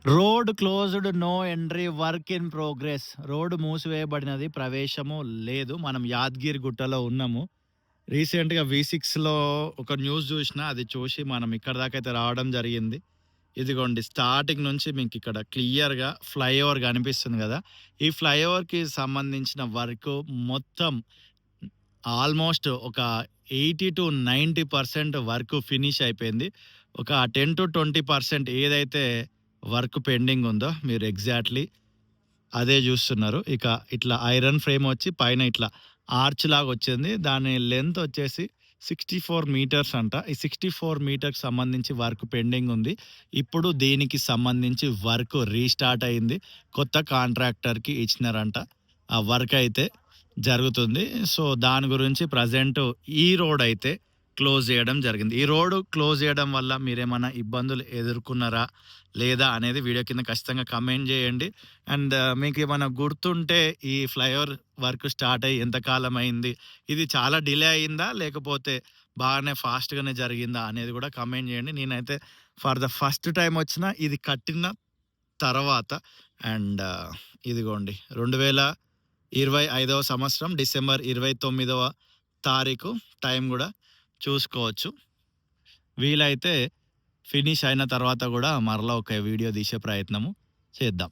Road closed, no entry, work in progress. Road మూసివేయబడినది, ప్రవేశము లేదు. మనం యాద్గిరి గుట్టలో ఉన్నాము. రీసెంట్‌గా V6లో ఒక న్యూస్ జూషినా, అది చూసి మనం ఇక్కడి దాకైతే రావడం జరిగింది. ఇదిగోండి స్టార్టింగ్ నుంచి మీకిక్కడ క్లియర్‌గా ఫ్లైఓవర్ కనిపిస్తుంది గదా! ఈ ఫ్లైఓవర్‌కి సంబంధించిన వర్కు మొత్తం ఆల్మోస్ట్ ఒక 80-90% వర్క్ ఫినిష్ అయిపోయింది. ఒక 10-20% ఏదైతే వర్క్ పెండింగ్ ఉందో మీరు ఎగ్జాక్ట్‌లీ అదే జూస్తున్నారు. ఇక ఇట్లా ఐరన్ ఫ్రేమ్ వచ్చి పైన ఇట్లా ఆర్చ్ లాగొచ్చింది. దాని లెంత్ వచ్చేసి 64 మీటర్స్ అంట. ఈ 64 మీటర్‌కి సంబంధించి వర్క్ పెండింగ్ ఉంది. ఇప్పుడు దీనికి సంబంధించి వర్క్ రీస్టార్ట్ అయింది. కొత్త కాంట్రాక్టర్‌కి ఇచ్చినారంట. ఆ వర్క్ అయితే జరుగుతుంది. సో, దాని గురించి ప్రెజెంట్ ఈ రోడ్ అయితే క్లోజ్ జేయడం జరిగింది. ఈ రోడ్ క్లోజ్ జేయడం వల్ల మీరేమన్నా ఇబ్బందులు ఎదుర్కొన్నారా? లేదా? అనేది వీడియో కింద ఖచ్చితంగా కామెంట్ జేయండి. అండ్ మీకేమన్నా గుర్తుంటే ఈ ఫ్లైఓవర్ వర్క్ స్టార్ట్ అయ్యి ఎంత కాలం అయింది? ఇది చాలా డిలే అయిందా? లేకపోతే బాగానే ఫాస్ట్‌గానే జరిగిందా? అనేది గూడా కామెంట్ జేయండి. నేనైతే ఫర్ ద ఫస్ట్ టైమ్ వచ్చిన ఇది కట్టిన తర్వాత అండ్ ఇదిగోండి 2025వ సంవత్సరం డిసెంబర్ 29వ తారీఖు టైం గూడా చూసుకోవచ్చు. వీలైతే ఫినిష్ అయిన తర్వాత గూడా మరలా ఒక వీడియో తీసే ప్రయత్నము చేద్దాం.